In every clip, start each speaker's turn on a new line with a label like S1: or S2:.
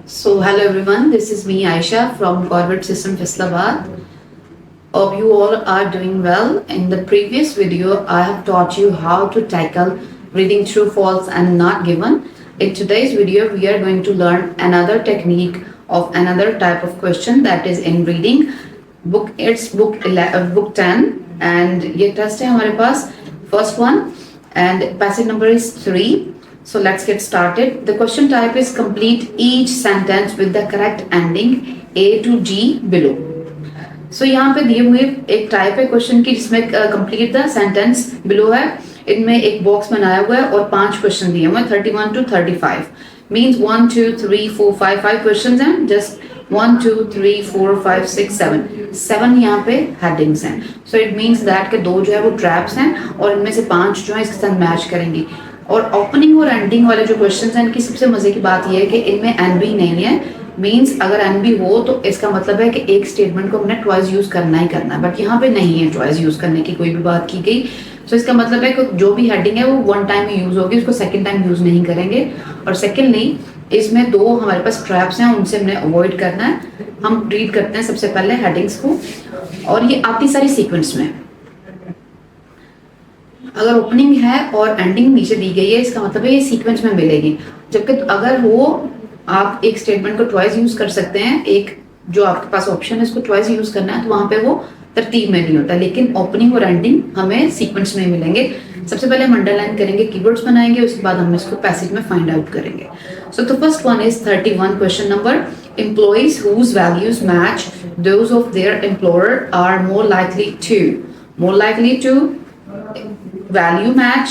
S1: So, hello everyone, this is me Aisha from Corporate System Islamabad. Hope you all are doing well. In the previous video, I have taught you how to tackle reading true, false, and not given. In today's video, we are going to learn another technique of another type of question that is in reading. Book 10 and ये test है हमारे पास first one and passage number is 3. So let's get started. The question type is complete each sentence with the correct ending A to G below. So यहाँ पे दिए हुए एक type है question की जिसमें कंप्लीट द सेंटेंस बिलो है. इनमें एक बॉक्स बनाया हुआ है और 5 क्वेश्चन दिए हुए हैं 31 to 35. Means 1 2 3 4 5 क्वेश्चंस हैं. जस्ट 1 2 3 4 5 6 7 यहाँ पे हेडिंग्स हैं. सो इट मीन्स दैट के 2 जो है वो ट्रैप्स हैं और इनमें से 5 जो है इसके साथ मैच करेंगी. और ओपनिंग और एंडिंग वाले जो क्वेश्चंस हैं इनकी सबसे मजे की बात यह है कि इनमें एनबी नहीं है. मीन्स अगर एनबी हो तो इसका मतलब है कि एक स्टेटमेंट को हमने ट्वाइस यूज करना ही करना है. बट यहाँ पे नहीं है ट्वाइस यूज करने की कोई भी बात की गई. सो इसका मतलब है कि जो भी हेडिंग है वो 1 टाइम ही यूज होगी, उसको सेकेंड टाइम यूज नहीं करेंगे. और सेकेंडली इसमें 2 हमारे पास ट्रैप्स हैं, उनसे हमने अवॉइड करना है. हम रीड करते हैं सबसे पहले हेडिंग्स को और ये आती सारी सीक्वेंस में. अगर ओपनिंग है और एंडिंग नीचे दी गई है इसका मतलब है ये सीक्वेंस में मिलेगी. जबकि अगर वो आप एक स्टेटमेंट को ट्वाइस यूज कर सकते हैं, एक जो आपके पास ऑप्शन है इसको ट्वाइस यूज करना है तो वहां पे वो तरतीब में नहीं होता. लेकिन ओपनिंग और एंडिंग हमें सीक्वेंस में मिलेंगे. सबसे पहले हम अंडरलाइन करेंगे, कीवर्ड्स बनाएंगे, उसके बाद हम इसको पैसेज में फाइंड आउट करेंगे. So the first one is 31 question number. Employees whose values match those of their employer are more likely to value match.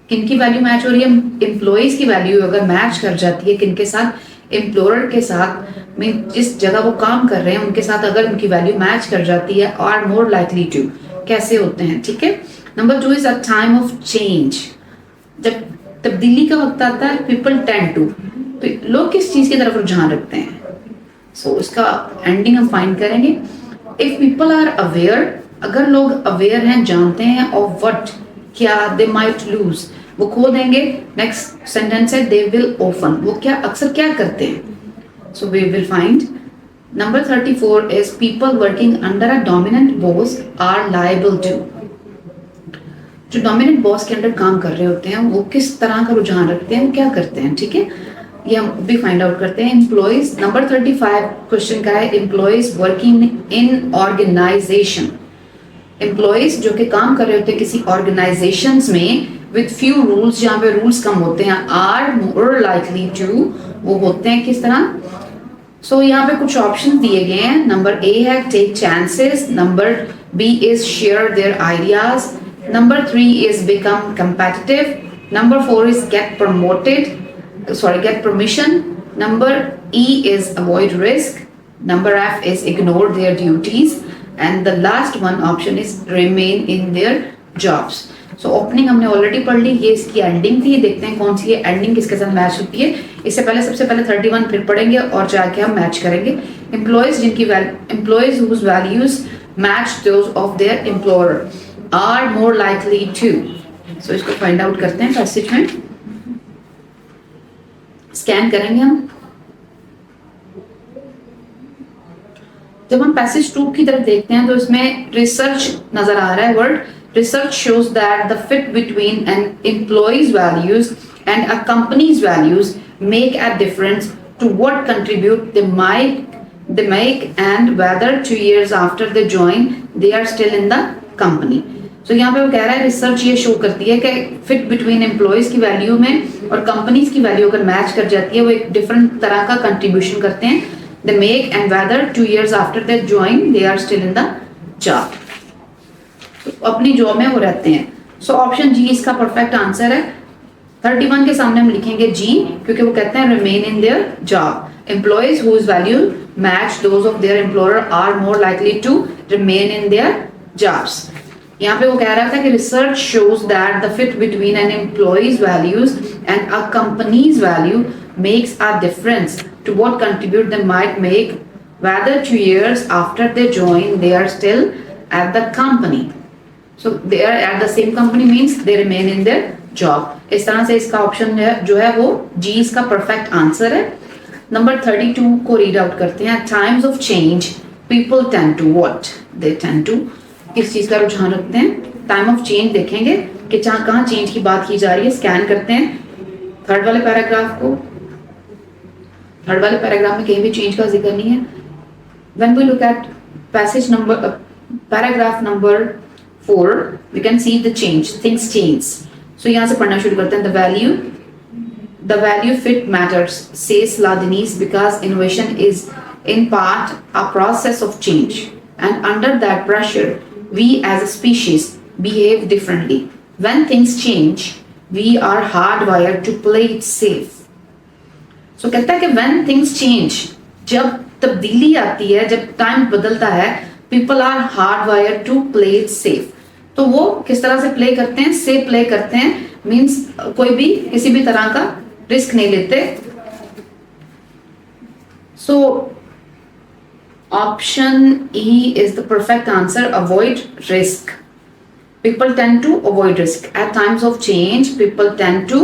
S1: किनकी वैल्यू मैच हो रही है? एम्प्लॉइज की वैल्यू अगर मैच कर जाती है किनके साथ? एम्प्लॉयर के साथ. में जिस जगह वो काम कर रहे हैं उनके साथ अगर उनकी वैल्यू मैच कर जाती है, आर मोर लाइकली टू कैसे होते हैं? ठीक है. Number 2 is a time of change. जब तब्दीली का वक्त आता है पीपल टेंड टू, तो लोग किस चीज की तरफ रुझान रखते हैं? सो इसका एंडिंग हम फाइंड करेंगे. इफ पीपल आर अवेयर, अगर लोग अवेयर हैं, जानते हैं ऑफ व्हाट, क्या, दे माइट लूज, वो खो देंगे. नेक्स्ट सेंटेंस है दे विल ऑफन, वो क्या अक्सर क्या करते हैं? So we will find. Number 34 is people working under a dominant boss are liable to. जो डोमिनेंट बॉस के अंडर काम कर रहे होते हैं वो किस तरह का रुझान रखते हैं, वो क्या करते हैं? ठीक है, ये हम भी फाइंड आउट करते हैं. एम्प्लॉइज नंबर 35 क्वेश्चन का है employees working in organization. Employees जो कि काम कर रहे होते हैं किसी ऑर्गेनाइजेशंस में विद फ्यू रूल्स, जहाँ पे रूल्स कम होते हैं, आर मोर लाइकली टू, वो होते हैं किस तरह? सो यहाँ पे कुछ ऑप्शन दिए गए हैं. नंबर ए है take chances, number B is share their ideas, number 3 is become competitive, number 4 is get permission, number E is avoid risk, number F is ignore their duties, and the last one option is remain in their jobs. So opening हमने already पढ़ ली, ये इसकी ending थी. देखते हैं कौन सी ending किसके साथ मैच होती है. इससे पहले सबसे पहले 31 फिर पढ़ेंगे और जाके हम मैच करेंगे. Employees employees whose values match those of their employer are more likely to. So इसको फाइंड आउट करते हैं. पैसेज में स्कैन करेंगे हम. जब हम पैसेज 2 की तरफ देखते हैं तो इसमें रिसर्च नजर आ रहा है word. Research shows that the fit between an employees values and a company's values make a difference to what contribute they make and whether 2 years after they join they are still in the company. तो यहाँ पे वो कह रहा है research ये show करती है कि फिट बिटवीन एम्प्लॉइज की वैल्यू में और कंपनीज की वैल्यू अगर मैच कर जाती है वो एक डिफरेंट तरह का कंट्रीब्यूशन करते हैं. They make and whether 2 years after they join they are still in the job. तो अपनी जॉब में वो रहते हैं. सो ऑप्शन जी इसका परफेक्ट आंसर है. 31 के सामने हम लिखेंगे जी क्योंकि वो कहते हैं remain in their job. Employees whose value match those of their employer are more likely to remain in their jobs. यहाँ पे वो कह रहा था कि research shows that the fit between an employees values and a company's value makes a difference to what contribute they might make whether 2 years after they join they are still at the company. So they are at the same company means they remain in their job. इस तरह से इसका option जो है वो जी इसका perfect answer है. Number 32 को रीड आउट करते हैं. Times of change people tend to what, they tend to, किस चीज का रुझान रखते हैं. टाइम ऑफ चेंज देखेंगे कि कहाँ चेंज की बात की जा रही है. स्कैन करते हैं थर्ड वाले पैराग्राफ को. थर्ड वाले पैराग्राफ में कहीं भी चेंज का जिक्र नहीं है. When we look at passage number paragraph number 4 we can see the change, things change. So यहाँ से पढ़ना शुरू करते हैं. The value fit matters says लादिनीज because innovation is in part a process of change, and under that pressure we as a species behave differently. When things change we are hardwired to play it safe. So कहता है कि when things change, जब तब्दीली आती है, जब time बदलता है, people are hardwired to play it safe. तो वो किस तरह से प्ले करते हैं? सेफ प्ले करते हैं मीन्स कोई भी किसी भी तरह का रिस्क नहीं लेते. So option E is the perfect answer. Avoid risk. People tend to avoid risk at times of change. People tend to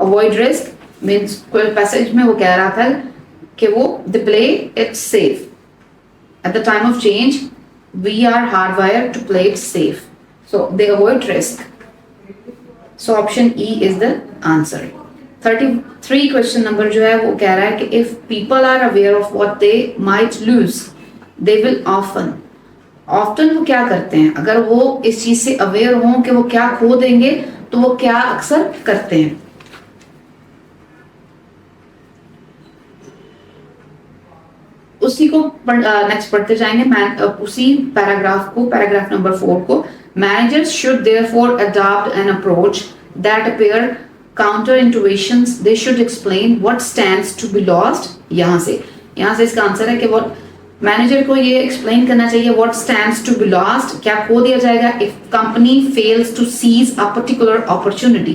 S1: avoid risk means कोई passage में वो कह रहा था कि वो they play it safe. At the time of change, we are hardwired to play it safe. So they avoid risk. So option E is the answer. 33 question number जो है वो कह रहा है कि if people are aware of what they might lose they will often. Often वो क्या करते हैं? अगर वो इस चीज से अवेयर हों कि वो क्या खो देंगे तो वो क्या अक्सर करते हैं. उसी को नेक्स्ट पढ़ते जाएंगे. उसी पैराग्राफ को, पैराग्राफ नंबर 4 को. Managers should therefore adopt an approach that appear counter intuitions. They should explain what stands to be lost. यहाँ से इसका आंसर है कि what मैनेजर को ये एक्सप्लेन करना चाहिए what stands to be lost, क्या खो दिया जाएगा if company fails to seize a particular opportunity.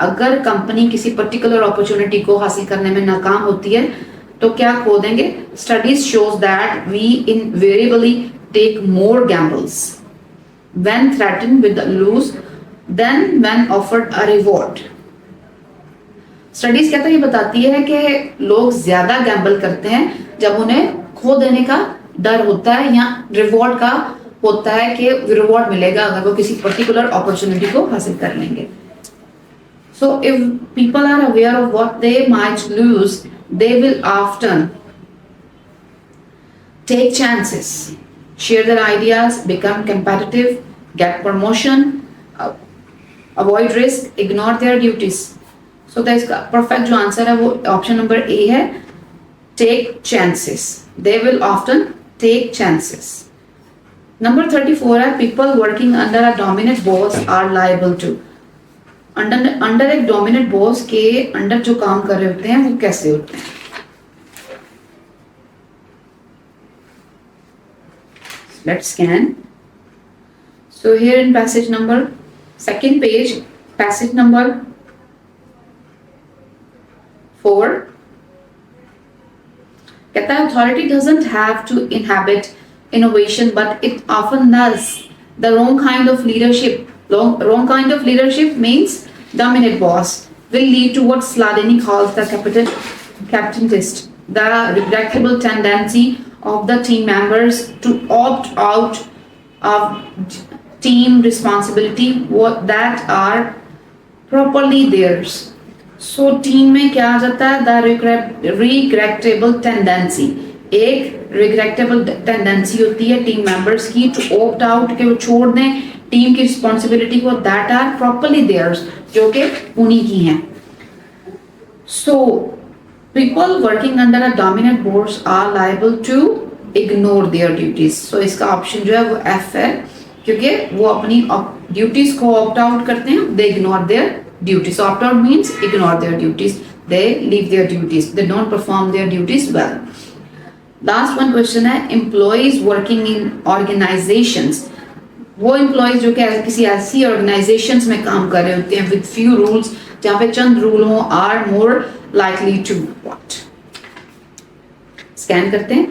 S1: अगर कंपनी किसी पर्टिकुलर अपॉर्चुनिटी को हासिल करने में नाकाम होती है तो क्या खो देंगे. Studies shows that we invariably take more gambles when threatened with a lose than when offered a reward. Studies कहता है, ये बताती है कि लोग ज्यादा गैम्बल करते हैं जब उन्हें खो देने का डर होता है या रिवॉर्ड का होता है कि रिवॉर्ड मिलेगा अगर वो किसी पर्टिकुलर अपॉर्चुनिटी को हासिल कर लेंगे. So if people are aware of what they might lose they will often take chances, share their ideas, become competitive, get promotion, avoid risk, ignore their duties. So इसका perfect जो answer है वो option number A है, take chances. They will often take chances. Number 34 है people working under a dominant boss are liable to. Under एक dominant boss के under जो काम कर रहे होते हैं वो कैसे होते हैं. Let's scan. So here in passage number second page, passage number 4 कहता है authority doesn't have to inhabit innovation but it often does. The wrong kind of leadership, wrong kind of leadership means dominant boss will lead to what Sladini calls the capitalist, the regrettable tendency of the team members to opt out of team responsibility that are properly theirs. So team में क्या आ जाता है, the regrettable tendency. एक regrettable tendency होती है team members की to opt out, के वो छोड़ दें टीम की रिस्पॉन्सिबिलिटी को, दैट आर प्रॉपर्ली देयर्स, जो कि उन्हीं की हैं. So people working under a dominant boards are liable to ignore their duties. So इसका ऑप्शन जो है वो एफ है, क्योंकि वो अपनी ड्यूटीज को ऑप्ट आउट करते हैं. They ignore their duties. So opt out means ignore their duties. They leave their duties. They don't perform their duties well. Last one question है employees working in organizations. वो employees जो कि किसी ऐसी organizations में काम कर रहे होते हैं with few rules, जहाँ पे चंद रूल हों, are more likely to what? Scan करते हैं.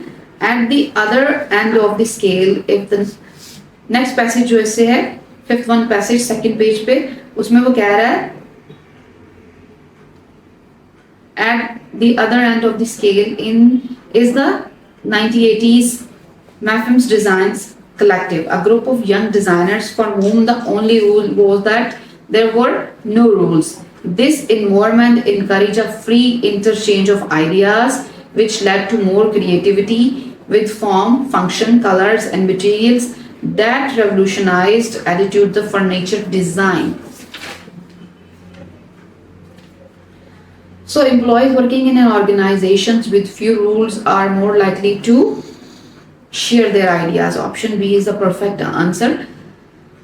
S1: At the other end of the scale, if the next passage जो इससे है 5th one passage second page पे, उसमें वो कह रहा है the other end of the scale is the 1980s MAFIMS Designs Collective, a group of young designers for whom the only rule was that there were no rules. This environment encouraged a free interchange of ideas, which led to more creativity with form, function, colors, and materials that revolutionized attitude of furniture design. So employees working in organizations with few rules are more likely to share their ideas. Option B is the perfect answer.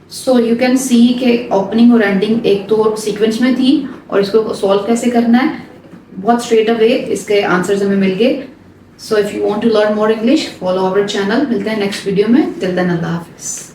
S1: So you can see कि opening और ending एक तो sequence में थी और इसको solve कैसे करना है बहुत स्ट्रेट अवे इसके आंसर्स हमें मिल गए. So if you want to learn more English follow our channel. मिलते हैं नेक्स्ट वीडियो में. टिल देन अल्लाह हाफिज़.